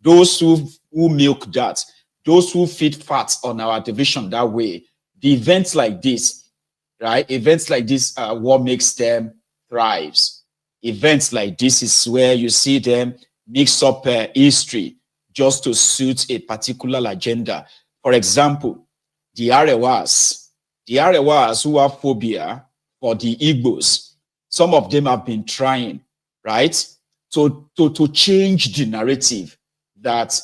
those who milk that, those who feed fat on our division that way, the events like this, right? Events like this are what makes them thrives. Events like this is where you see them mix up history just to suit a particular agenda. For example, the Arewas who have phobia for the Igbos, some of them have been trying, right, to change the narrative that,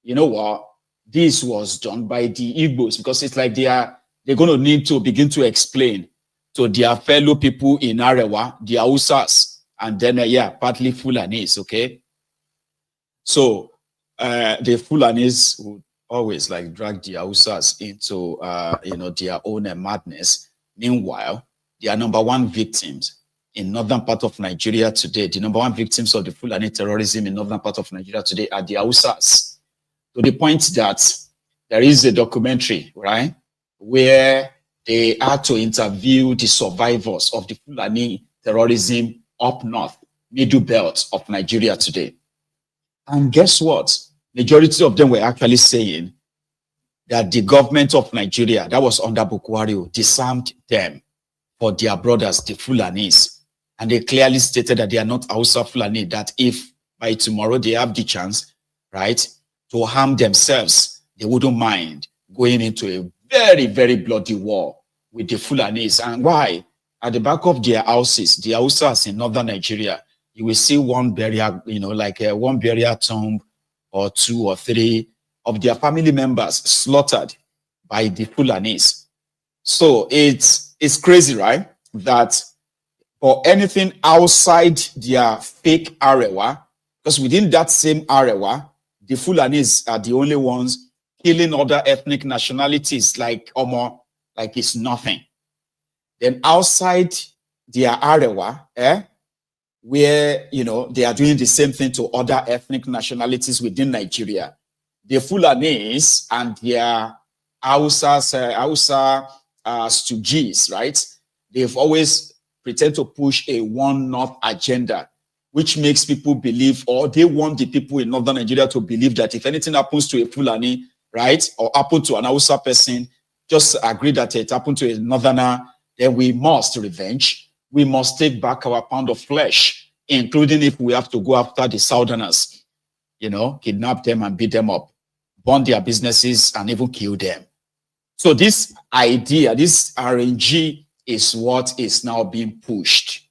you know what, this was done by the Igbos, because it's like they're going to need to begin to explain to their fellow people in Arewa, the Hausas, and then, partly Fulanis, okay? So the Fulanis would always like drag the Hausas into, their own madness. Meanwhile, they are number one victims in northern part of Nigeria today. The number one victims of the Fulani terrorism in northern part of Nigeria today are the Hausas. To the point that there is a documentary, right, where they had to interview the survivors of the Fulani terrorism up north, middle belt of Nigeria today. And guess what? Majority of them were actually saying that the government of Nigeria, that was under Boko Haram, disarmed them for their brothers, the Fulanis. And they clearly stated that they are not Hausa Fulani, that if by tomorrow they have the chance, right, to harm themselves, they wouldn't mind going into a very, very bloody war with the Fulanis. And why? At the back of their houses, the Hausas in northern Nigeria, you will see one burial, one burial tomb or two or three of their family members slaughtered by the Fulanis. So it's crazy, right? That for anything outside their fake Arewa, because within that same Arewa, the Fulanis are the only ones killing other ethnic nationalities like it's nothing. Then outside their Arewa, where they are doing the same thing to other ethnic nationalities within Nigeria, the Fulanis and their Hausa stooges, right? They've always pretend to push a one north agenda, which makes people believe, or they want the people in northern Nigeria to believe that if anything happens to a Fulani, right, or happen to an Hausa person, just agree that it happened to a northerner, then we must revenge. We must take back our pound of flesh, including if we have to go after the southerners, kidnap them and beat them up, burn their businesses and even kill them. So this idea, this RNG is what is now being pushed.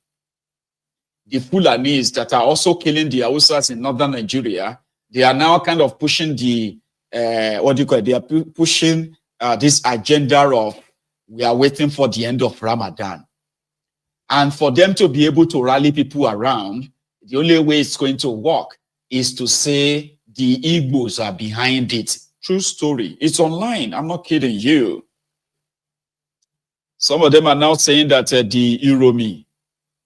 The Fulanis that are also killing the Hausas in northern Nigeria, they are now kind of pushing the, they are pushing this agenda of, we are waiting for the end of Ramadan. And for them to be able to rally people around, the only way it's going to work is to say the Igbos are behind it. True story. It's online. I'm not kidding you. Some of them are now saying that the Uromi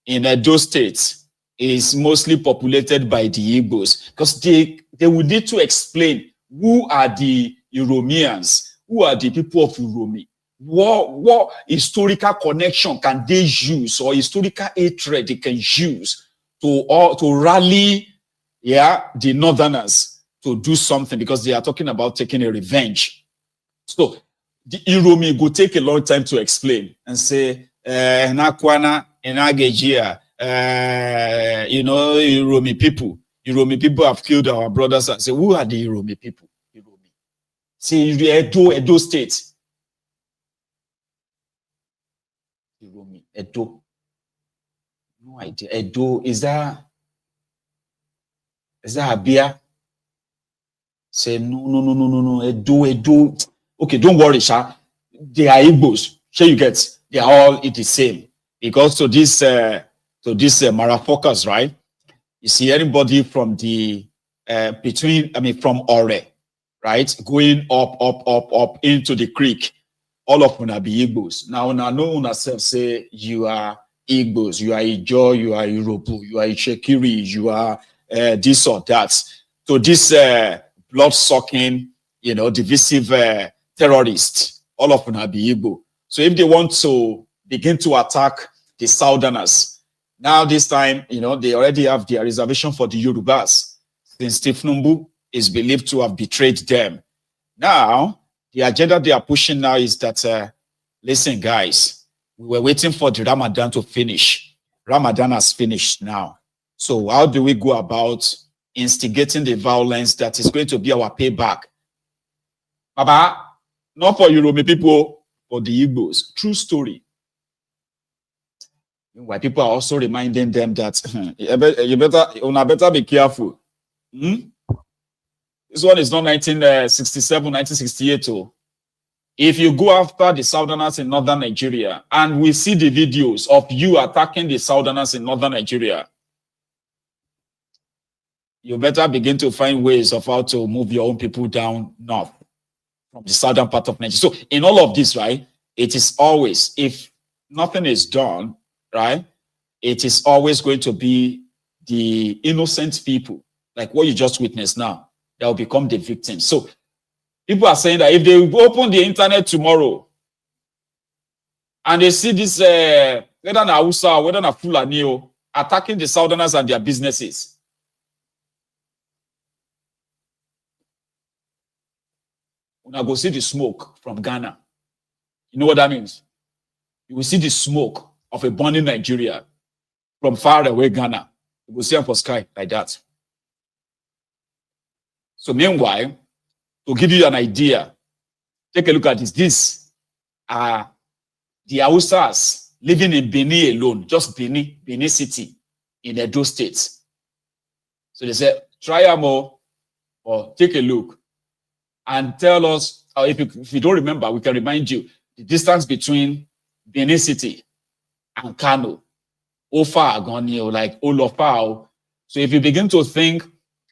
in Edo State is mostly populated by the Igbos, because they would need to explain who are the Uromians, who are the people of Uromi. What historical connection can they use, or historical hatred they can use to rally the northerners to do something, because they are talking about taking a revenge. So the Uromi will take a long time to explain and say, Nakwana, Enagejia, Uromi people have killed our brothers. And say, who are the Uromi people? Uromi. See, Edo State. Uromi, Edo. No idea. Edo, is that Abia? Say, no. Edo. Okay, don't worry, Sha. They are Igbos. Sure, you get. They are all the same. Because to this Marafocas, right? You see anybody from the from Ore, right, going up into the creek, all of them are be Igbos. Now no one say you are Igbos, you are Ijo, you are Yoruba, you are Ichekiri, you are this or that. So this blood-sucking, divisive terrorists, all of them are be Igbo. So if they want to begin to attack the Southerners, now this time, they already have their reservation for the Yorubas. Since Steve Numbu is believed to have betrayed them. Now, the agenda they are pushing now is that, listen, guys, we were waiting for the Ramadan to finish. Ramadan has finished now. So how do we go about instigating the violence that is going to be our payback? Baba, not for Uromi people, for the Igbos. True story. Why people are also reminding them that you better be careful. This one is not 1967, 1968. Oh. If you go after the Southerners in northern Nigeria, and we see the videos of you attacking the Southerners in northern Nigeria, you better begin to find ways of how to move your own people down north from the southern part of Nigeria. So in all of this, right, it is always, if nothing is done, right, it is always going to be the innocent people, like what you just witnessed now, that will become the victims. So people are saying that if they open the internet tomorrow and they see this, whether na Hausa or whether na Fulani attacking the Southerners and their businesses, when I go see the smoke from Ghana, you know what that means? You will see the smoke of a burning Nigeria from far away Ghana. You will see them for sky like that. So meanwhile, to give you an idea, take a look at this. These are the Hausas living in Benin alone, just Benin City in Edo State. So they say, try more or take a look and tell us, if you don't remember, we can remind you the distance between Benin City and Kano. Ofa Agonio, like Olofao. So if you begin to think,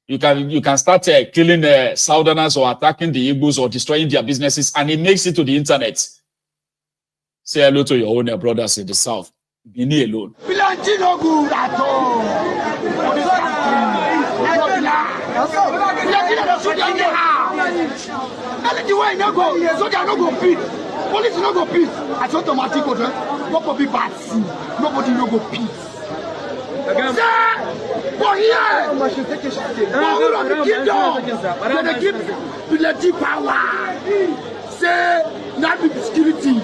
you can start killing Southerners or attacking the Igbos or destroying their businesses, and it makes it to the internet. Say hello to your own brothers in the south. Benin alone. Police no go peace. As automatic order, nobody bad see. Nobody no go peace. For here, for the kingdom, they give military power. Say, not be security.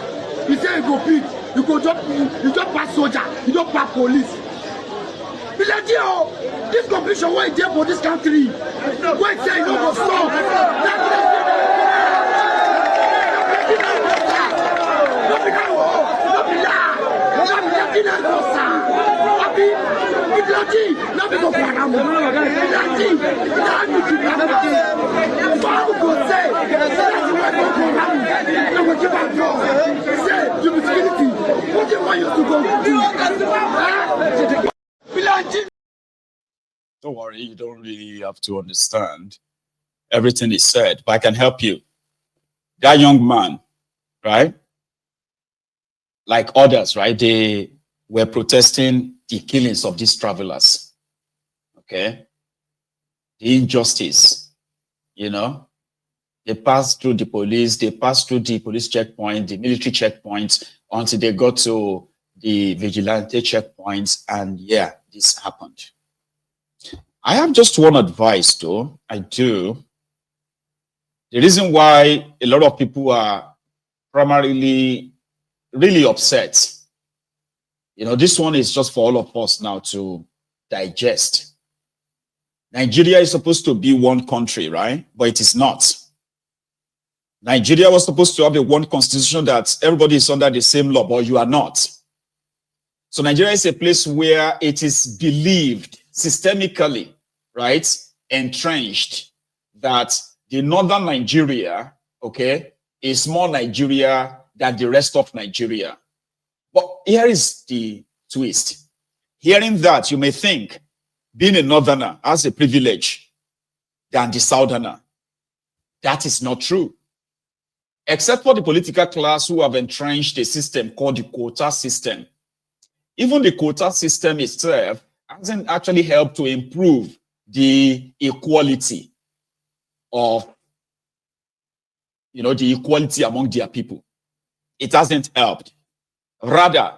You say you go peace. You don't pass soldier. You don't pass police. Military, this competition why there for this country. Why say you no go stop? Don't worry, you don't really have to understand everything is said, but I can help you. That young man, right? Like others, right? They were protesting the killings of these travelers. Okay? The injustice, you know? They passed through the police, they passed through the police checkpoint, the military checkpoints, until they got to the vigilante checkpoints, and yeah, this happened. I have just one advice, though. I do. The reason why a lot of people are primarily really upset, you know, this one is just for all of us now to digest. Nigeria is supposed to be one country, right? But it is not. Nigeria was supposed to have a one constitution that everybody is under the same law, but you are not. So Nigeria is a place where it is believed systemically, right, entrenched, that the northern Nigeria, okay, is more Nigeria than the rest of Nigeria. But here is the twist. Hearing that, you may think being a northerner has a privilege than the southerner. That is not true. Except for the political class who have entrenched a system called the quota system. Even the quota system itself hasn't actually helped to improve the equality of, you know, the equality among their people. It hasn't helped. Rather,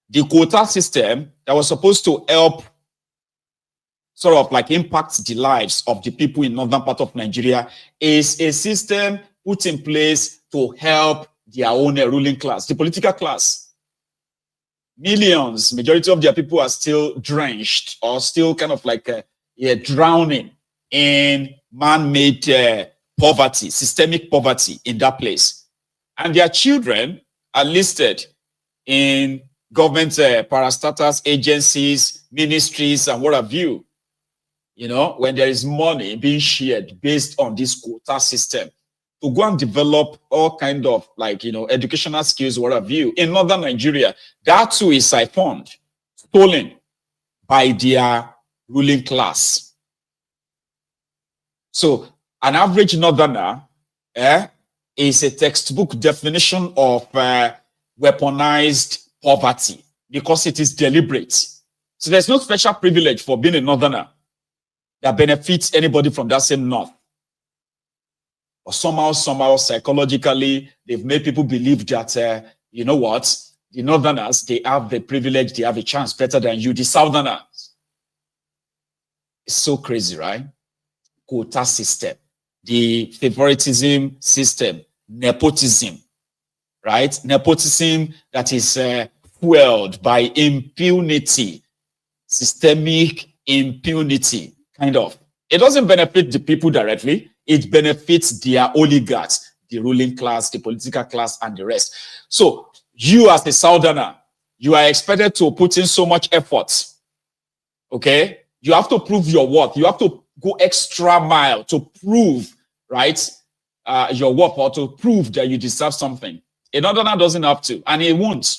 the quota system that was supposed to help sort of like impacts the lives of the people in northern part of Nigeria is a system put in place to help their own ruling class, the political class. Millions, majority of their people are still drenched or still kind of like drowning in man-made poverty, systemic poverty in that place. And their children are listed in government parastatals, agencies, ministries, and what have you. You know, when there is money being shared based on this quota system to go and develop all kind of like, you know, educational skills, what have you, in northern Nigeria, that too is siphoned, stolen by their ruling class. So an average northerner is a textbook definition of weaponized poverty because it is deliberate. So there's no special privilege for being a northerner that benefits anybody from that same north. Or somehow, psychologically, they've made people believe that, you know what, the northerners, they have the privilege, they have a chance better than you, the southerners. It's so crazy, right? Quota system, the favoritism system, nepotism, right? Nepotism that is fueled by impunity, systemic impunity, kind of. It doesn't benefit the people directly. It benefits their oligarchs, the ruling class, the political class, and the rest. So you as a southerner, you are expected to put in so much effort, okay? You have to prove your worth. You have to go extra mile to prove, right, your worth, or to prove that you deserve something. A northerner doesn't have to, and it won't.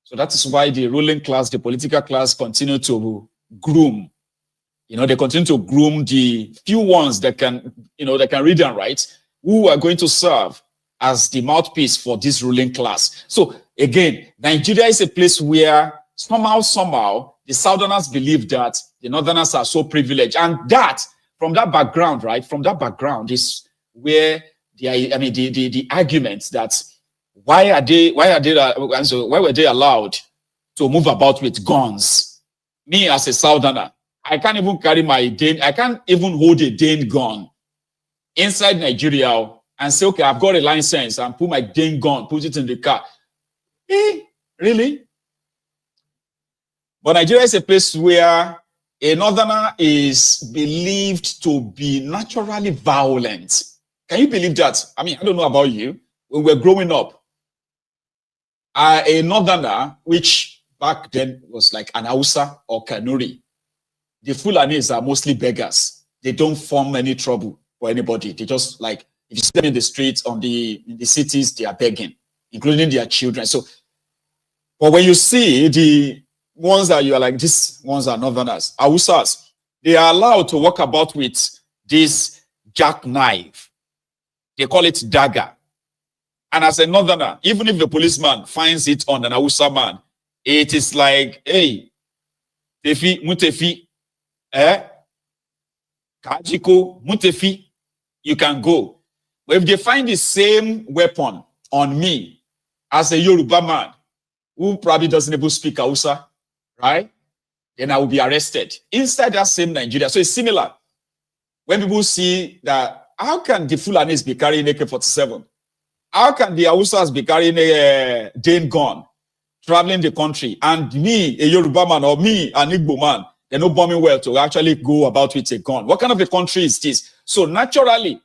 So that is why the ruling class, the political class, continue to groom. You know, they continue to groom the few ones that can, you know, that can read and write, who are going to serve as the mouthpiece for this ruling class. So again, Nigeria is a place where somehow, the southerners believe that the northerners are so privileged. And that, from that background, right, from that background is where the arguments that why were they allowed to move about with guns? Me as a southerner, I can't even carry my Dane, I can't even hold a Dane gun inside Nigeria and say, okay, I've got a license and put my Dane gun, put it in the car. Really? But Nigeria is a place where a northerner is believed to be naturally violent. Can you believe that? I mean, I don't know about you. When we were growing up, a northerner, which back then was like an Hausa or Kanuri, the Fulanis are mostly beggars. They don't form any trouble for anybody. They just, like, if you see them in the streets, in the cities, they are begging, including their children. So, but when you see the ones that you are like, these ones are northerners, Hausas, they are allowed to walk about with this jackknife. They call it dagger. And as a northerner, even if the policeman finds it on an Hausa man, it is like, hey, Tefi, Mutefi, Kajiko, Mutefi, you can go. But if they find the same weapon on me as a Yoruba man who probably doesn't even speak Hausa, right? Then I will be arrested inside that same Nigeria. So it's similar. When people see that, how can the Fulanis be carrying AK-47? How can the Hausas be carrying a Dane gun, traveling the country, and me, a Yoruba man, or me, an Igbo man, they're not bombing well to actually go about with a gun? What kind of a country is this? So naturally,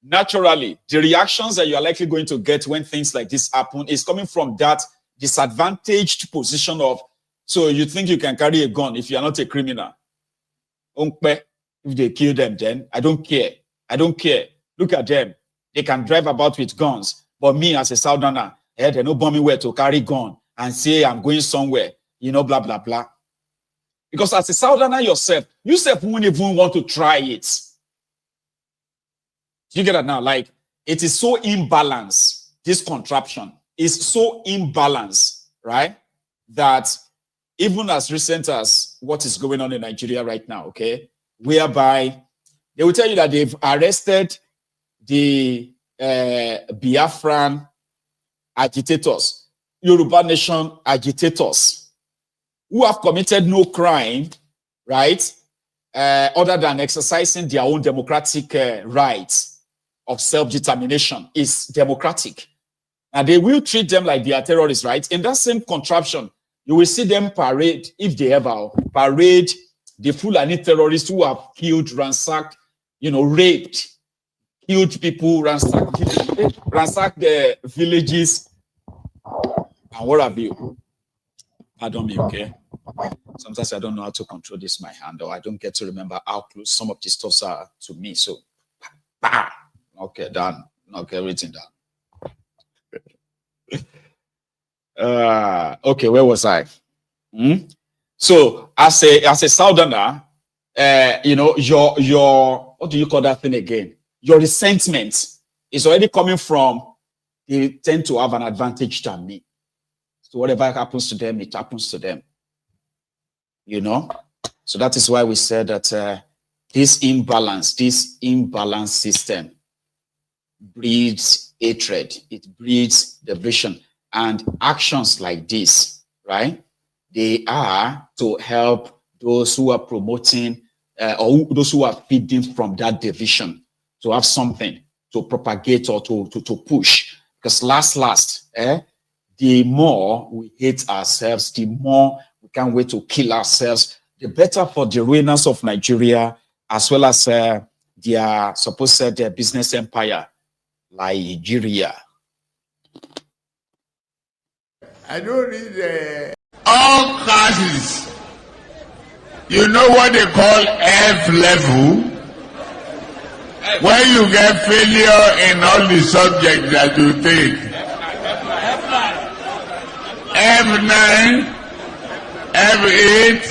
the reactions that you are likely going to get when things like this happen is coming from that disadvantaged position of, so you think you can carry a gun if you are not a criminal. If they kill them, then I don't care. I don't care. Look at them. They can drive about with guns. But me as a southerner, they're not bombing where to carry gun and say I'm going somewhere, you know, blah, blah, blah. Because as a southerner yourself won't even want to try it. You get that now? Like, it is so imbalanced. This contraption is so imbalanced, right? That even as recent as what is going on in Nigeria right now, okay, whereby they will tell you that they've arrested the Biafran agitators, Yoruba Nation agitators, who have committed no crime, right, other than exercising their own democratic rights of self-determination, is democratic. And they will treat them like they are terrorists, right? In that same contraption, you will see them parade, if they ever parade, the Fulani terrorists who have killed, ransacked, raped, killed people, ransacked the villages, and what have you. Pardon me, okay? Sometimes I don't know how to control this my hand, or I don't get to remember how close some of these stuffs are to me. So, okay, done. Okay, everything done. Okay, where was I? So, as a Southerner, your what do you call that thing again? Your resentment is already coming from they tend to have an advantage than me. So whatever happens to them, it happens to them. So that is why we said that this imbalance system breeds hatred. It breeds division. And actions like this, right? They are to help those who are promoting or those who are feeding from that division to have something to propagate or to push. Because last, the more we hate ourselves, the more we can't wait to kill ourselves, the better for the ruiners of Nigeria, as well as their supposed business empire, Nigeria. I don't read all classes. You know what they call F level? When you get failure in all the subjects that you take. F9, F8,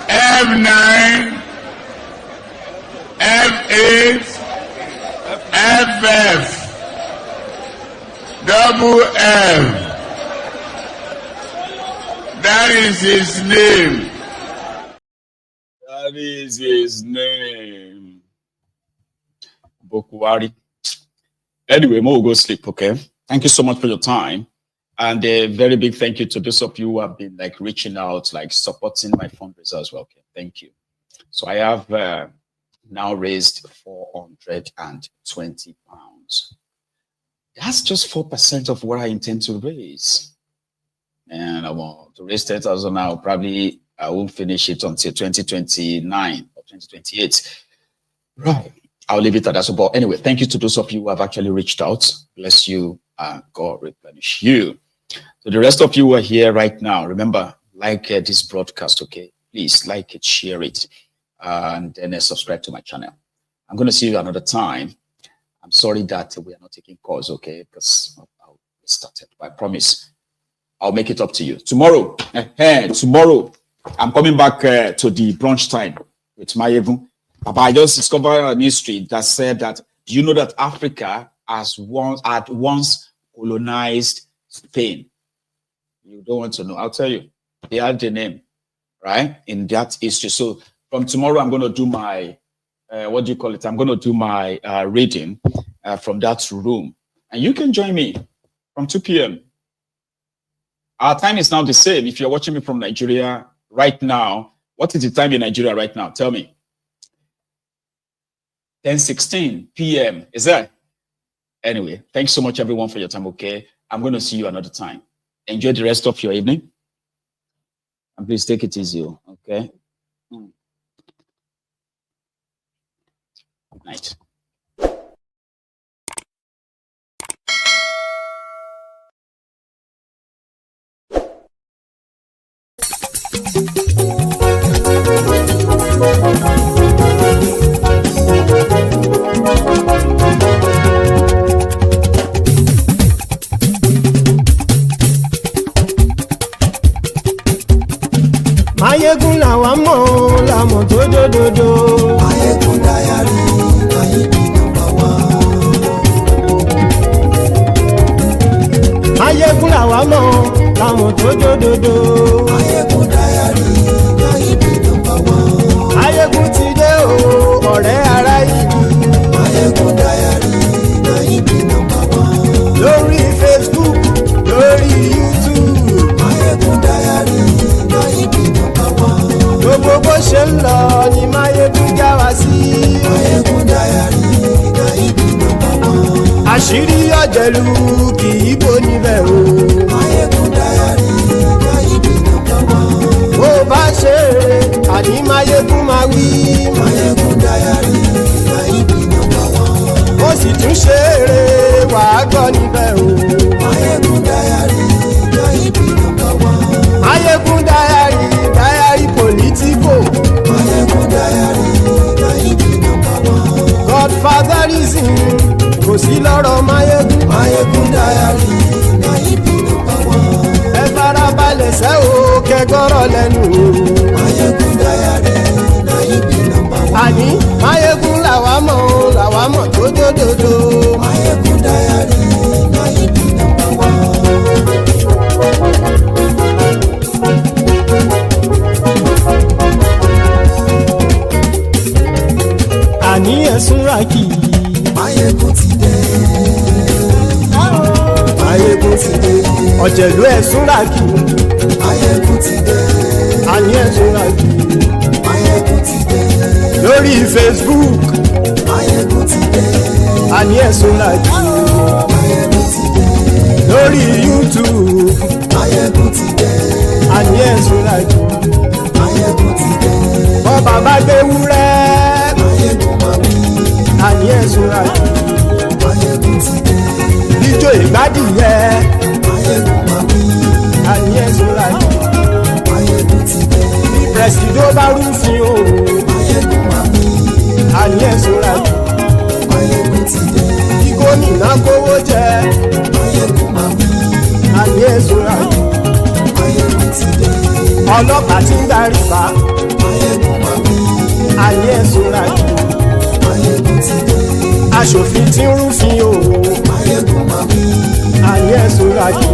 F9, F8, FF, double F. That is his name. That is his name. Bokuwari. Anyway, we'll go sleep, okay? Thank you so much for your time. And a very big thank you to those of you who have been reaching out, supporting my fundraiser as well. Okay, thank you. So I have now raised 420 pounds. That's just 4% of what I intend to raise. And I want to raise 10,000 now. Probably I won't finish it until 2029 or 2028. Right. I'll leave it at that. But anyway, thank you to those of you who have actually reached out. Bless you and God replenish you. So the rest of you who are here right now, remember, like this broadcast, okay? Please like it, share it, and then subscribe to my channel. I'm going to see you another time. I'm sorry that we are not taking calls, okay? Because I'll get started. But I promise I'll make it up to you. Tomorrow, tomorrow, I'm coming back to the brunch time with Mayevu. But I just discovered a history that said that, do you know that Africa had once colonized Spain? You don't want to know. I'll tell you. They had the name, right? In that history. So from tomorrow, I'm going to do my, what do you call it? I'm going to do my reading from that room. And you can join me from 2 p.m. Our time is now the same. If you're watching me from Nigeria right now, what is the time in Nigeria right now? Tell me. 10:16 p.m. Is that? Anyway, thanks so much, everyone, for your time, okay? I'm going to see you another time. Enjoy the rest of your evening. And please take it easy, okay? Good night. Mayegun làwa mọ̀ làmọ̀ tó dòdòdò. Mayegun Diary Nayibi #1. Mayegun làwa mọ̀ làmọ̀ tó dòdòdò. Mayegun Diary Nayibi #1. Mayegun ti dé o ọ̀rẹ́ ara ìlú. Mayegun Diary Nayibi #1. Lórí Facebook lórí gbogbo bó ṣe ń lọ ni Máyégún já wa sí. Máyégún Diary na ibi number one. àṣírí ọ̀jẹ̀lú kì í bò níbẹ̀ o. Máyégún Diary na ibi number one. bó bá ṣe eré àní Máyégún máa wí. Máyégún Diary na ibi number one. ó sì tún ṣe eré wàá gbọ́ níbẹ̀ o. Máyégún Diary na ibi number one. Máyégún Diary politico. Máyégún Diary na ibi number one. Godfatherism kò sí lọ́rọ̀ Máyégún. Máyégún Diary na ibi number one. ẹ farabalẹ̀ sẹ́ o kẹgọ́rọ̀ lẹ́nu. Máyégún Diary na ibi number one. àní Máyégún làwa mọ̀ tó dòdòdò. Máyégún Diary na ibi number one. àní ẹ̀sùn ràkì. Máyégún ti dé. Máyégún ti dé. ọ̀jẹ̀lú ẹ̀sùn ràkì. Máyégún ti dé. àní ẹ̀sùn ràkì. Máyégún ti dé. lórí Facebook. Máyégún ti dé. àní ẹ̀sùn ràkì. Máyégún ti dé. lórí YouTube. Máyégún ti dé. àní ẹ̀sùn ràkì. Máyégún ti dé. bọ́ bàbá gbé wúrẹ́. Máyégún máa wí. àní ẹ̀sùn ràkì. Máyégún ti dé. ijó ìgbádìyẹ. Máyégún máa wí. àní ẹ̀sùn ràkì. Máyégún ti dé. pẹ̀sìdó bá rúfin o. Máyégún máa wí. àní ẹ̀sùn ràkì. Máyégún ti dé. kí gómìnà kówó jẹ. Máyégún máa wí. àní ẹ̀sùn ràkì. Máyégún ti dé. ọlọ́pàá tí ń darí bá. Máyégún máa wí. àní ẹ̀sùn ràkì. Máyégún ti dé. aṣòfin tí ń rúfin o. Máyégún máa wí. àní ẹ̀sùn ràkì.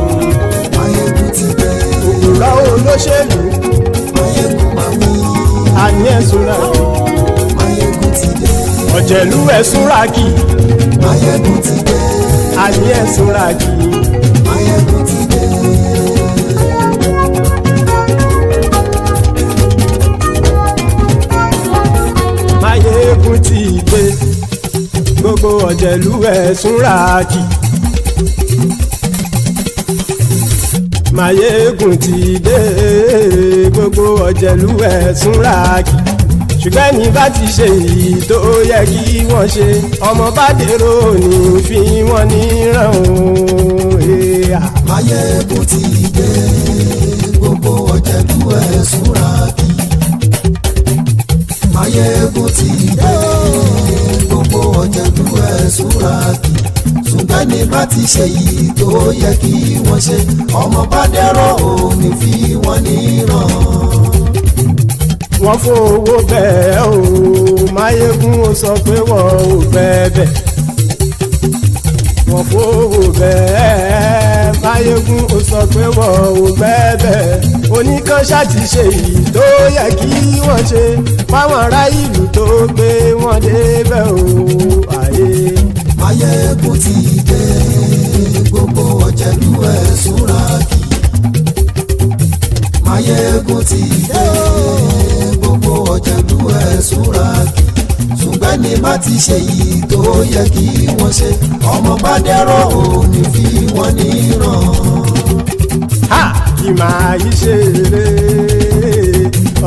Máyégún ti dé. òkúra olóṣèlú. Máyégún máa wí. àní ẹ̀sùn ràkì. Máyégún ti dé. ọ̀jẹ̀lú ẹ̀sùn ràkì. Máyégún ti dé. àní ẹ̀sùn ràkì. Máyégún ti dé. Máyégún ti dé. gbogbo ọ̀jẹ̀lú ẹ̀sùn ràkì. Máyégún ti dé. gbogbo ọ̀jẹ̀lú ẹ̀sùn ràkì. ṣùgbọ́n ní bá ti ṣe èyí tó yẹ kí wọ́n ṣe ọmọ bá dèrò ní fi wọ́n níran o. Máyégún ti dé. Gbogbo ọ̀jẹ̀lú ẹ̀sùn ràkì. Máyégún ti dé. Gbogbo ọ̀jẹ̀lú ẹ̀sùn ràkì. ṣùgbọ́n ní bá ti ṣe yìí tó yẹ kí wọ́n ṣe ọmọ bá dẹ́rọ̀ òní fi wọ́n níran. wọ́n fowó bẹ́ẹ̀ o Máyégún ó sọ pé wọ́n ò bẹ́ẹ̀ wọ́n fowó bẹ́ẹ̀ Máyégún ó sọ pé wọ́n ò bẹ́ẹ̀ oníkan ṣáàtì ṣe èyí tó yẹ kí wọ́n ṣe fáwọn ará ìlú tó gbé wọn débẹ̀ o àyè. Máyégún ti dé gbogbo ọ̀jẹ̀lú ẹ̀sùn ràkì. Máyégún ti dé gbogbo ọ̀jẹ̀lú ẹ̀sùn ràkì. ṣùgbọ́n ní bá ti ṣe yìí tó yẹ kí wọ́n ṣe ọmọ bá dẹ́rọ̀ òní fi wọ́n níran. ha kì máa yí ṣe eré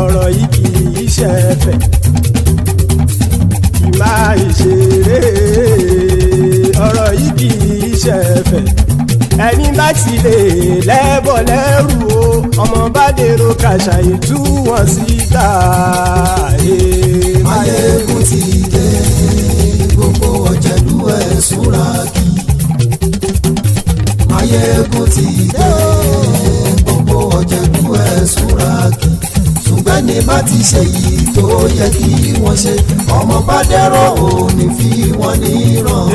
ọ̀rọ̀ yìí kì í ṣe ẹ̀fẹ̀ kì máa yí ṣe eré ọ̀rọ̀ yìí kì í ṣe ẹ̀fẹ̀ ẹni bá ti lè lẹ́bọ̀ lẹ́rù o ọmọ bá dèrò kàṣàyè tú wọn síta. Máyégún ti dé gbogbo ọ̀jẹ̀lú ẹ̀sùn ràkì. Máyégún ti dé gbogbo ọ̀jẹ̀lú ẹ̀sùn ràkì. ṣùgbọ́n ní bá ti ṣe yìí tó yẹ kí wọ́n ṣe ọmọ bá dẹ́rọ̀ òní fi wọ́n níran.